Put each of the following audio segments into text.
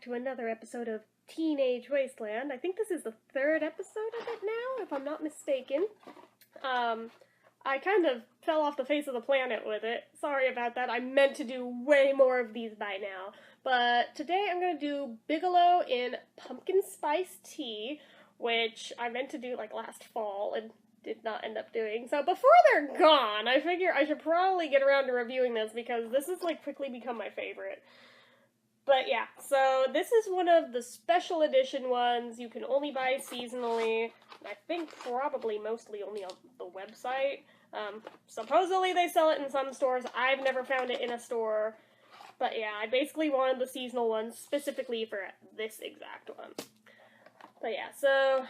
to another episode of Tea-nage Wasteland. I think this is the third episode of it now, if I'm not mistaken. I kind of fell off the face of the planet with it. Sorry about that. I meant to do way more of these by now. But today I'm going to do Bigelow in Pumpkin Spice Tea, which I meant to do like last fall and did not end up doing. So before they're gone, I figure I should probably get around to reviewing this because this has like quickly become my favorite. But yeah, so this is one of the special edition ones you can only buy seasonally. I think probably mostly only on the website. Supposedly they sell it in some stores. I've never found it in a store. But yeah, I basically wanted the seasonal ones specifically for this exact one. But yeah, so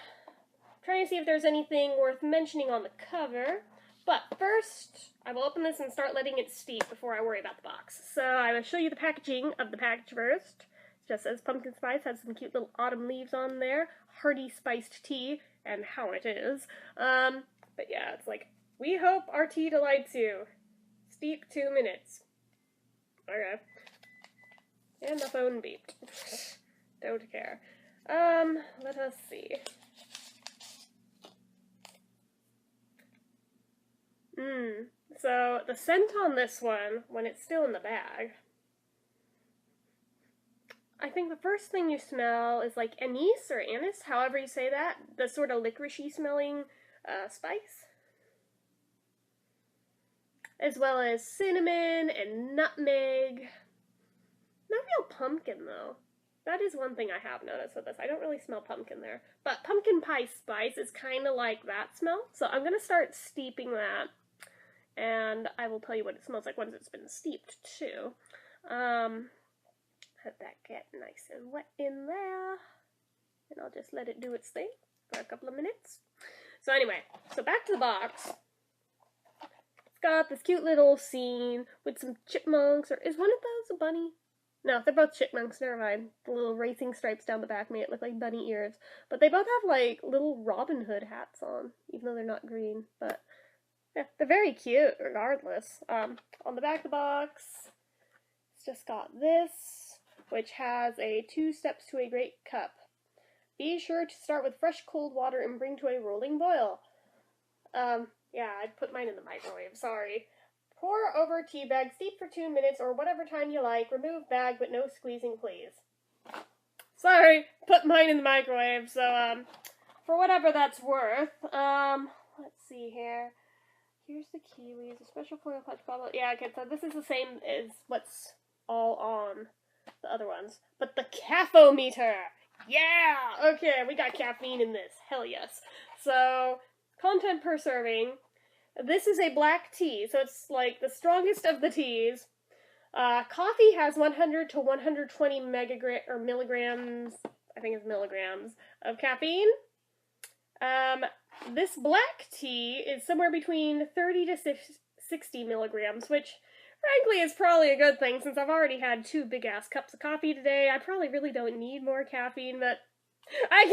trying to see if there's anything worth mentioning on the cover. But first, I will open this and start letting it steep before I worry about the box. So I will show you the packaging of the package first. It just says pumpkin spice, has some cute little autumn leaves on there, hearty spiced tea, and how it is. But yeah, it's like, we hope our tea delights you. Steep 2 minutes. Okay. And the phone beeped. Don't care. Let us see. So the scent on this one, when it's still in the bag, I think the first thing you smell is like anise or anise, however you say that, the sort of licoricey smelling spice. As well as cinnamon and nutmeg. Not real pumpkin though. That is one thing I have noticed with this. I don't really smell pumpkin there. But pumpkin pie spice is kind of like that smell. So I'm going to start steeping that. And I will tell you what it smells like once it's been steeped, too. Let that get nice and wet in there. And I'll just let it do its thing for a couple of minutes. So anyway, so back to the box. It's got this cute little scene with some chipmunks. Or is one of those a bunny? No, they're both chipmunks, never mind. The little racing stripes down the back made it look like bunny ears. But they both have, like, little Robin Hood hats on, even though they're not green. But yeah, they're very cute, regardless. On the back of the box, it's just got this, which has a 2 steps to a great cup. Be sure to start with fresh cold water and bring to a rolling boil. Yeah, I put mine in the microwave, sorry. Pour over tea bag, steep for 2 minutes or whatever time you like. Remove bag, but no squeezing, please. Sorry, put mine in the microwave, so, for whatever that's worth. Let's see here. Here's the kiwis, a special foil clutch bottle. Yeah, okay, so this is the same as what's all on the other ones. But the caffeometer! Yeah! Okay, we got caffeine in this. Hell yes. So, content per serving. This is a black tea, so it's like the strongest of the teas. Coffee has 100 to 120 milligrams, I think it's milligrams, of caffeine. This black tea is somewhere between 30 to 60 milligrams, which frankly is probably a good thing since I've already had 2 big-ass cups of coffee today. I probably really don't need more caffeine, but I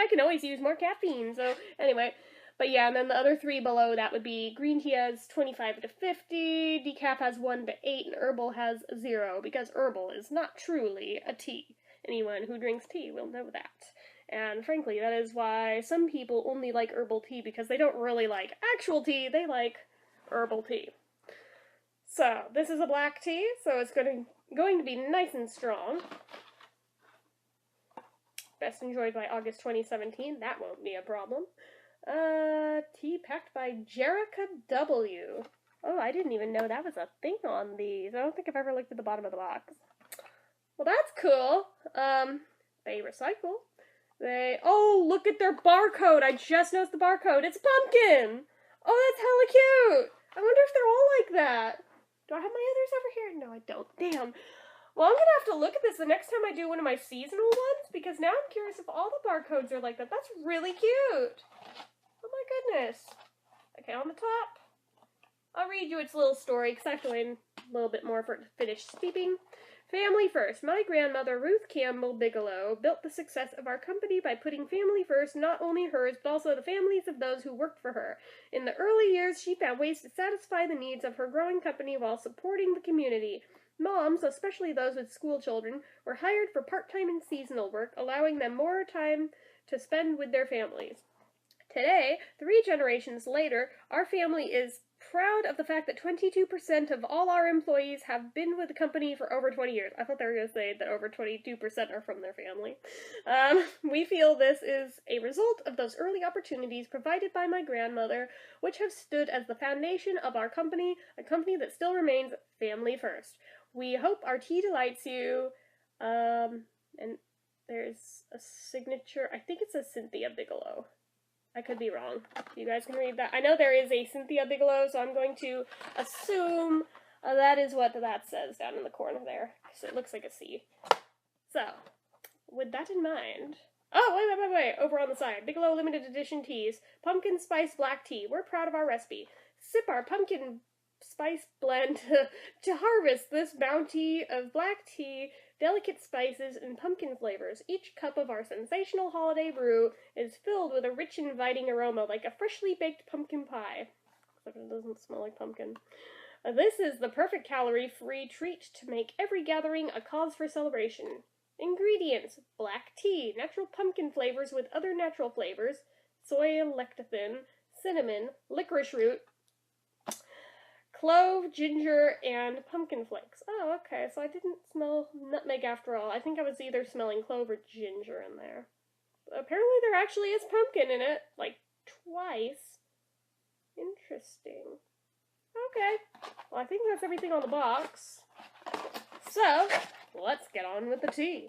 can always use more caffeine, so anyway. But yeah, and then the other 3 below that would be green tea has 25 to 50, decaf has 1 to 8, and herbal has 0, because herbal is not truly a tea. Anyone who drinks tea will know that. And frankly, that is why some people only like herbal tea, because they don't really like actual tea, they like herbal tea. So, this is a black tea, so it's going to be nice and strong. Best enjoyed by August 2017, that won't be a problem. Tea packed by Jerica W. Oh, I didn't even know that was a thing on these. I don't think I've ever looked at the bottom of the box. Well, that's cool. They recycle. Oh, look at their barcode. I just noticed the barcode. It's pumpkin. Oh, that's hella cute. I wonder if they're all like that. Do I have my others over here? No, I don't. Damn. Well, I'm going to have to look at this the next time I do one of my seasonal ones, because now I'm curious if all the barcodes are like that. That's really cute. Oh my goodness. Okay, on the top, I'll read you its little story, because I have to wait a little bit more for it to finish steeping. Family first. My grandmother, Ruth Campbell Bigelow, built the success of our company by putting family first, not only hers, but also the families of those who worked for her. In the early years, she found ways to satisfy the needs of her growing company while supporting the community. Moms, especially those with school children, were hired for part-time and seasonal work, allowing them more time to spend with their families. Today, 3 generations later, our family is proud of the fact that 22% of all our employees have been with the company for over 20 years. I thought they were going to say that over 22% are from their family. We feel this is a result of those early opportunities provided by my grandmother, which have stood as the foundation of our company, a company that still remains family first. We hope our tea delights you. And there's a signature. I think it says Cynthia Bigelow. I could be wrong. You guys can read that. I know there is a Cynthia Bigelow, so I'm going to assume that is what that says down in the corner there. So it looks like a C. So, with that in mind... Oh, wait. Over on the side. Bigelow limited edition teas. Pumpkin spice black tea. We're proud of our recipe. Sip our pumpkin spice blend to harvest this bounty of black tea, delicate spices, and pumpkin flavors. Each cup of our sensational holiday brew is filled with a rich, inviting aroma like a freshly baked pumpkin pie. Except it doesn't smell like pumpkin. This is the perfect calorie-free treat to make every gathering a cause for celebration. Ingredients: black tea, natural pumpkin flavors with other natural flavors, soy lecithin, cinnamon, licorice root, clove, ginger, and pumpkin flakes. Oh, okay, so I didn't smell nutmeg after all. I think I was either smelling clove or ginger in there. Apparently there actually is pumpkin in it, like, twice. Interesting. Okay, well, I think that's everything on the box. So, let's get on with the tea.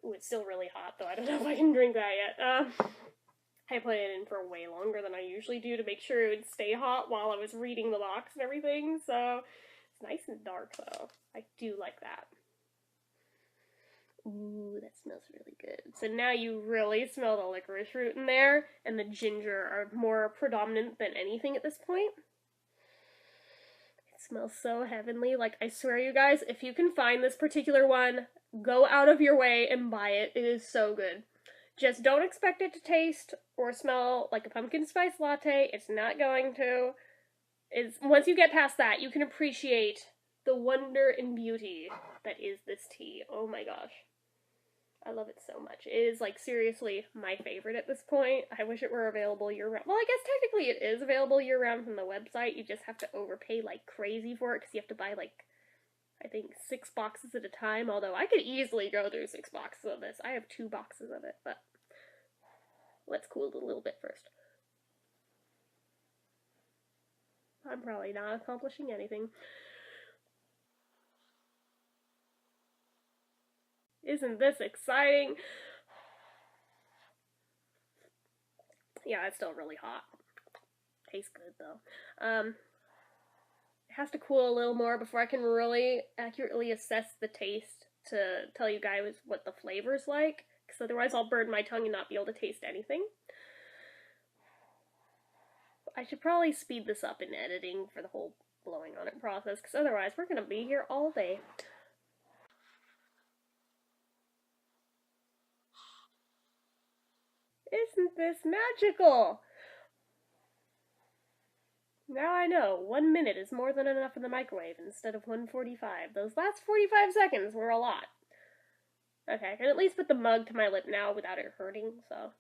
Ooh, it's still really hot, though. I don't know if I can drink that yet. I put it in for way longer than I usually do to make sure it would stay hot while I was reading the box and everything, so it's nice and dark, though. I do like that. Ooh, that smells really good. So now you really smell the licorice root in there, and the ginger are more predominant than anything at this point. It smells so heavenly. Like, I swear, you guys, if you can find this particular one, go out of your way and buy it. It is so good. Just don't expect it to taste or smell like a pumpkin spice latte. It's not going to. Once you get past that, you can appreciate the wonder and beauty that is this tea. Oh my gosh. I love it so much. It is, like, seriously my favorite at this point. I wish it were available year-round. Well, I guess technically it is available year-round from the website. You just have to overpay like crazy for it because you have to buy, like, I think 6 boxes at a time, although I could easily go through 6 boxes of this. I have 2 boxes of it, but let's cool it a little bit first. I'm probably not accomplishing anything. Isn't this exciting? Yeah, it's still really hot. Tastes good, though. It has to cool a little more before I can really accurately assess the taste to tell you guys what the flavor's like, because otherwise I'll burn my tongue and not be able to taste anything. I should probably speed this up in editing for the whole blowing on it process, because otherwise we're going to be here all day. Isn't this magical? Now I know, 1 minute is more than enough in the microwave instead of 1:45. Those last 45 seconds were a lot. Okay, I can at least put the mug to my lip now without it hurting, so.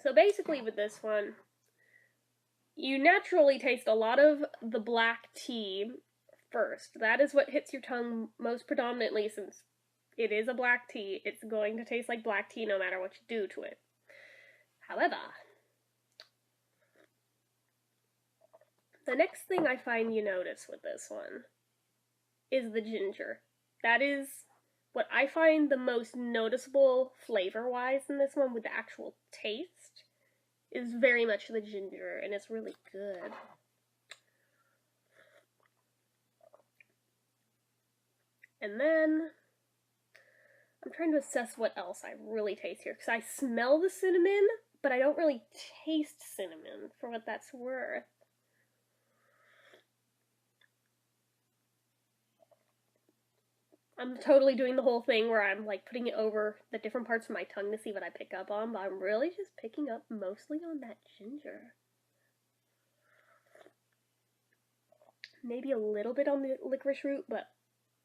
So basically with this one, you naturally taste a lot of the black tea first. That is what hits your tongue most predominantly, since it is a black tea. It's going to taste like black tea no matter what you do to it. However, the next thing I find you notice with this one is the ginger. That is what I find the most noticeable flavor-wise in this one with the actual taste is very much the ginger, and it's really good. And then I'm trying to assess what else I really taste here, because I smell the cinnamon, but I don't really taste cinnamon, for what that's worth. I'm totally doing the whole thing where I'm like putting it over the different parts of my tongue to see what I pick up on, but I'm really just picking up mostly on that ginger. Maybe a little bit on the licorice root, but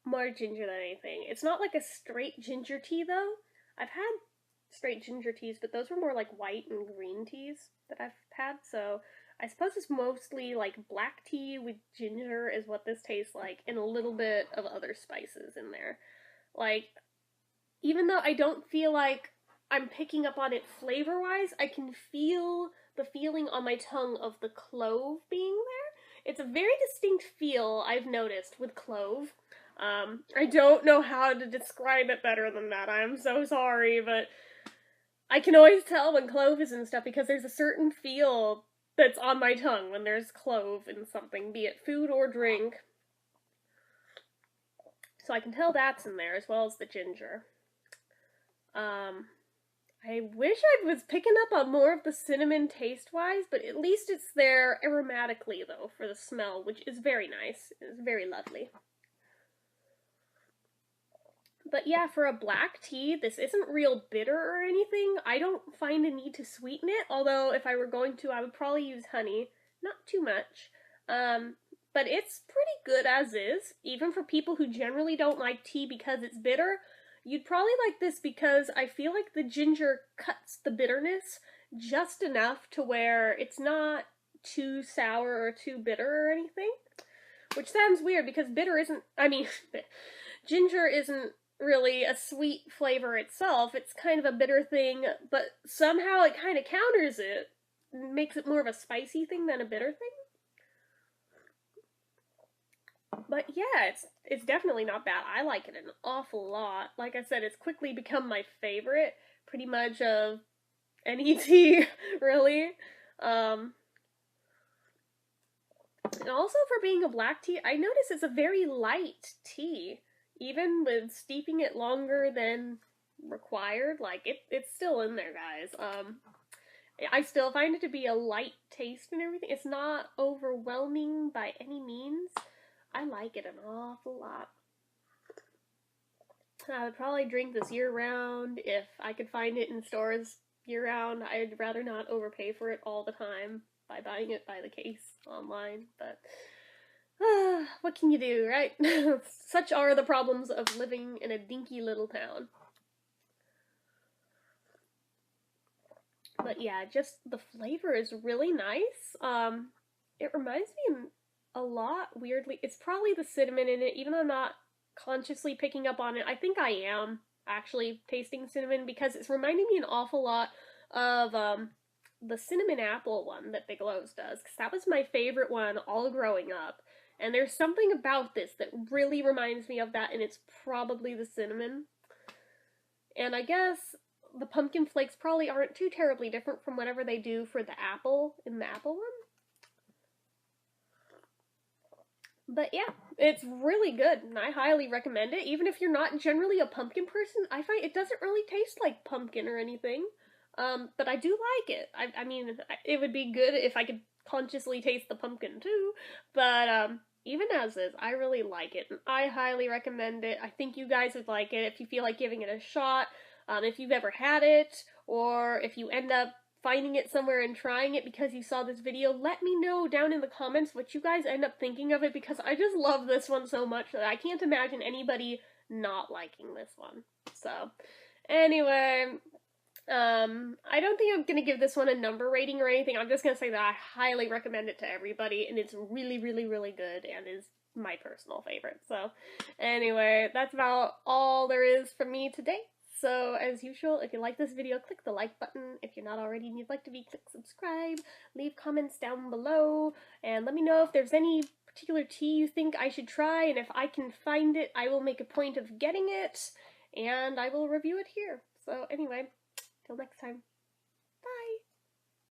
more ginger than anything. It's not like a straight ginger tea though. I've had straight ginger teas, but those were more like white and green teas that I've had, so I suppose it's mostly like black tea with ginger is what this tastes like, and a little bit of other spices in there. Like, even though I don't feel like I'm picking up on it flavor-wise, I can feel the feeling on my tongue of the clove being there. It's a very distinct feel I've noticed with clove. I don't know how to describe it better than that. I'm so sorry, but I can always tell when clove is in stuff because there's a certain feel that's on my tongue when there's clove in something, be it food or drink. So I can tell that's in there, as well as the ginger. I wish I was picking up on more of the cinnamon taste-wise, but at least it's there aromatically, though, for the smell, which is very nice. It's very lovely. But yeah, for a black tea, this isn't real bitter or anything. I don't find a need to sweeten it, although if I were going to, I would probably use honey. Not too much. But it's pretty good as is, even for people who generally don't like tea because it's bitter. You'd probably like this because I feel like the ginger cuts the bitterness just enough to where it's not too sour or too bitter or anything. Which sounds weird because ginger isn't really a sweet flavor itself. It's kind of a bitter thing, but somehow it kind of counters it, makes it more of a spicy thing than a bitter thing. But yeah, it's definitely not bad. I like it an awful lot. Like I said, it's quickly become my favorite, pretty much, of any tea, really. And also for being a black tea, I notice it's a very light tea. Even with steeping it longer than required, like, it's still in there, guys. I still find it to be a light taste and everything. It's not overwhelming by any means. I like it an awful lot. I would probably drink this year-round if I could find it in stores year-round. I'd rather not overpay for it all the time by buying it by the case online, but what can you do, right? Such are the problems of living in a dinky little town. But yeah, just the flavor is really nice. It reminds me a lot, weirdly. It's probably the cinnamon in it, even though I'm not consciously picking up on it. I think I am actually tasting cinnamon because it's reminding me an awful lot of the cinnamon apple one that Bigelow's does, because that was my favorite one all growing up. And there's something about this that really reminds me of that, and it's probably the cinnamon. And I guess the pumpkin flakes probably aren't too terribly different from whatever they do for the apple in the apple one. But yeah, it's really good, and I highly recommend it. Even if you're not generally a pumpkin person, I find it doesn't really taste like pumpkin or anything. But I do like it. I mean, it would be good if I could consciously taste the pumpkin too, but even as is, I really like it, and I highly recommend it. I think you guys would like it if you feel like giving it a shot, if you've ever had it, or if you end up finding it somewhere and trying it because you saw this video. Let me know down in the comments what you guys end up thinking of it, because I just love this one so much that I can't imagine anybody not liking this one. So, anyway, I don't think I'm gonna give this one a number rating or anything. I'm just gonna say that I highly recommend it to everybody, and it's really, really, really good, and is my personal favorite. So, anyway, that's about all there is from me today. So, as usual, if you like this video, click the like button. If you're not already and you'd like to be, click subscribe. Leave comments down below, and let me know if there's any particular tea you think I should try, and if I can find it, I will make a point of getting it, and I will review it here. So, anyway, till next time.